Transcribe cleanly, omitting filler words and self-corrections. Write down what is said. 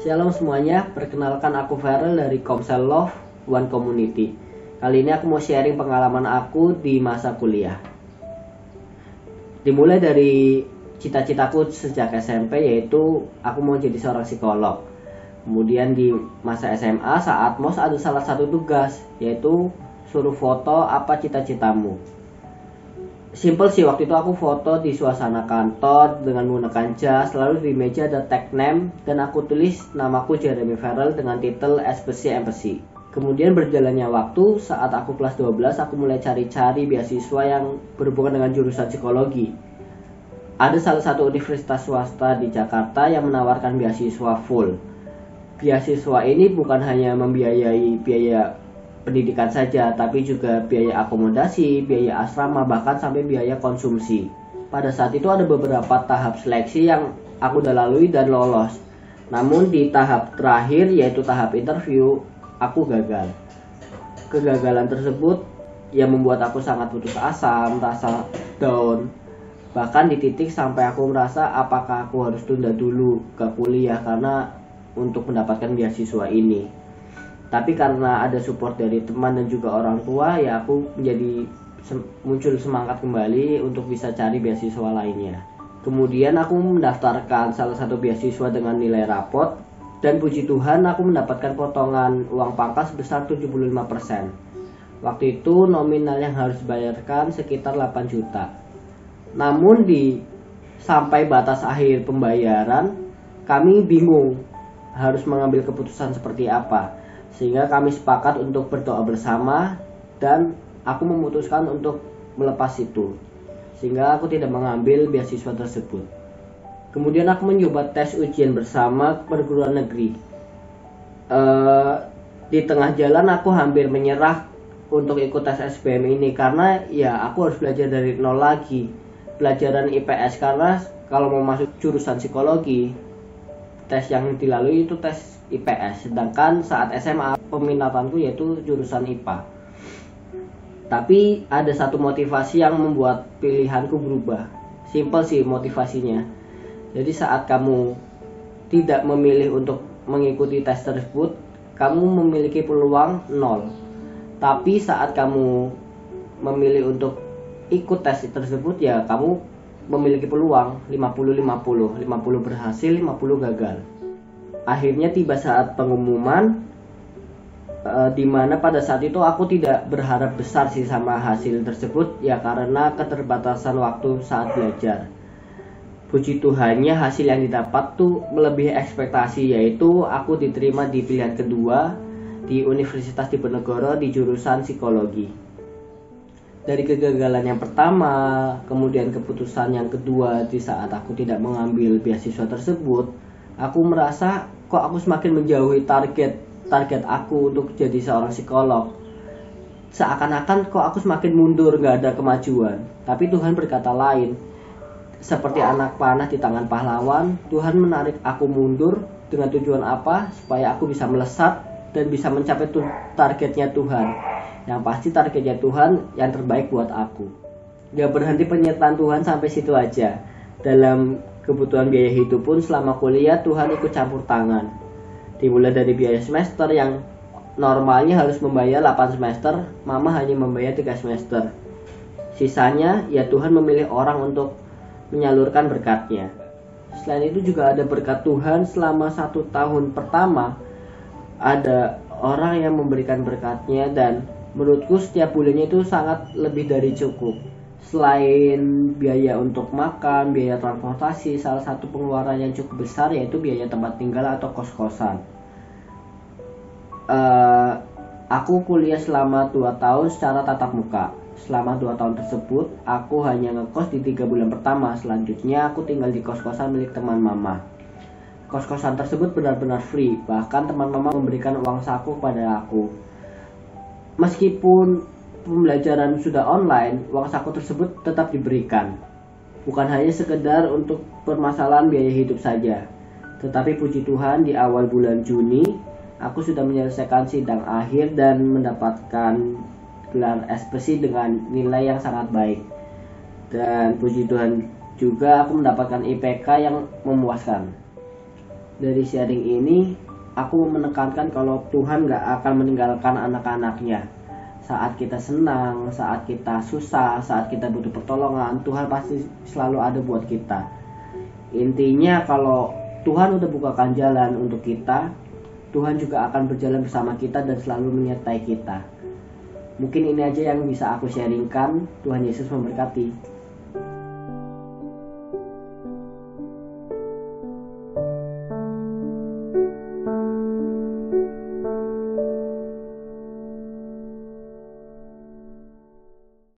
Shalom semuanya, perkenalkan aku Farel dari Komsel Love One Community. Kali ini aku mau sharing pengalaman aku di masa kuliah. Dimulai dari cita-citaku sejak SMP, yaitu aku mau jadi seorang psikolog. Kemudian di masa SMA saat MOS ada salah satu tugas, yaitu suruh foto apa cita-citamu. Simple sih, waktu itu aku foto di suasana kantor dengan menggunakan jas, lalu di meja ada tag name dan aku tulis namaku Jeremy Farel dengan titel Empathy. Kemudian berjalannya waktu, saat aku kelas 12 aku mulai cari-cari beasiswa yang berhubungan dengan jurusan psikologi. Ada salah satu universitas swasta di Jakarta yang menawarkan beasiswa full. Beasiswa ini bukan hanya membiayai biaya pendidikan saja, tapi juga biaya akomodasi, biaya asrama, bahkan sampai biaya konsumsi. Pada saat itu ada beberapa tahap seleksi yang aku udah lalui dan lolos. Namun di tahap terakhir, yaitu tahap interview, aku gagal. Kegagalan tersebut yang membuat aku sangat putus asa, merasa down. Bahkan di titik sampai aku merasa apakah aku harus tunda dulu ke kuliah karena untuk mendapatkan beasiswa ini. Tapi karena ada support dari teman dan juga orang tua, ya aku menjadi muncul semangat kembali untuk bisa cari beasiswa lainnya. Kemudian aku mendaftarkan salah satu beasiswa dengan nilai rapot, dan puji Tuhan aku mendapatkan potongan uang pangkal sebesar 75%. Waktu itu nominal yang harus dibayarkan sekitar 8 juta. Namun sampai batas akhir pembayaran, kami bingung harus mengambil keputusan seperti apa. Sehingga kami sepakat untuk berdoa bersama dan aku memutuskan untuk melepas itu. Sehingga aku tidak mengambil beasiswa tersebut. Kemudian aku mencoba tes ujian bersama perguruan negeri. Di tengah jalan aku hampir menyerah untuk ikut tes SBM ini karena ya aku harus belajar dari nol lagi. Pelajaran IPS, karena kalau mau masuk jurusan psikologi, tes yang dilalui itu tes IPS, sedangkan saat SMA peminatanku yaitu jurusan IPA. Tapi ada satu motivasi yang membuat pilihanku berubah. Simple sih motivasinya. Jadi saat kamu tidak memilih untuk mengikuti tes tersebut, kamu memiliki peluang 0. Tapi saat kamu memilih untuk ikut tes tersebut, ya kamu memiliki peluang 50-50, 50 berhasil, 50 gagal. Akhirnya tiba saat pengumuman, di mana pada saat itu aku tidak berharap besar sih sama hasil tersebut, ya karena keterbatasan waktu saat belajar. Puji Tuhannya hasil yang didapat tuh melebihi ekspektasi, yaitu aku diterima di pilihan kedua di Universitas Diponegoro di jurusan psikologi. Dari kegagalan yang pertama, kemudian keputusan yang kedua di saat aku tidak mengambil beasiswa tersebut, aku merasa kok aku semakin menjauhi target aku untuk jadi seorang psikolog. Seakan-akan kok aku semakin mundur, gak ada kemajuan. Tapi Tuhan berkata lain. Seperti anak panah di tangan pahlawan, Tuhan menarik aku mundur dengan tujuan apa? Supaya aku bisa melesat dan bisa mencapai targetnya Tuhan. Yang pasti targetnya Tuhan yang terbaik buat aku. Gak berhenti penyertaan Tuhan sampai situ aja. Dalam kebutuhan biaya hidup pun selama kuliah Tuhan ikut campur tangan. Dimulai dari biaya semester yang normalnya harus membayar 8 semester, mama hanya membayar 3 semester. Sisanya ya Tuhan memilih orang untuk menyalurkan berkatnya. Selain itu juga ada berkat Tuhan selama 1 tahun pertama. Ada orang yang memberikan berkatnya dan menurutku setiap bulannya itu sangat lebih dari cukup. Selain biaya untuk makan, biaya transportasi, salah satu pengeluaran yang cukup besar yaitu biaya tempat tinggal atau kos-kosan. Aku kuliah selama 2 tahun secara tatap muka. Selama 2 tahun tersebut, aku hanya ngekos di 3 bulan pertama. Selanjutnya aku tinggal di kos-kosan milik teman mama. Kos-kosan tersebut benar-benar free, bahkan teman mama memberikan uang saku kepada aku. Meskipun pembelajaran sudah online, uang saku tersebut tetap diberikan. Bukan hanya sekedar untuk permasalahan biaya hidup saja. Tetapi puji Tuhan di awal bulan Juni, aku sudah menyelesaikan sidang akhir dan mendapatkan gelar Empathy dengan nilai yang sangat baik. Dan puji Tuhan juga aku mendapatkan IPK yang memuaskan. Dari sharing ini, aku mau menekankan kalau Tuhan gak akan meninggalkan anak-anaknya. Saat kita senang, saat kita susah, saat kita butuh pertolongan, Tuhan pasti selalu ada buat kita. Intinya kalau Tuhan udah bukakan jalan untuk kita, Tuhan juga akan berjalan bersama kita dan selalu menyertai kita. Mungkin ini aja yang bisa aku sharingkan. Tuhan Yesus memberkati.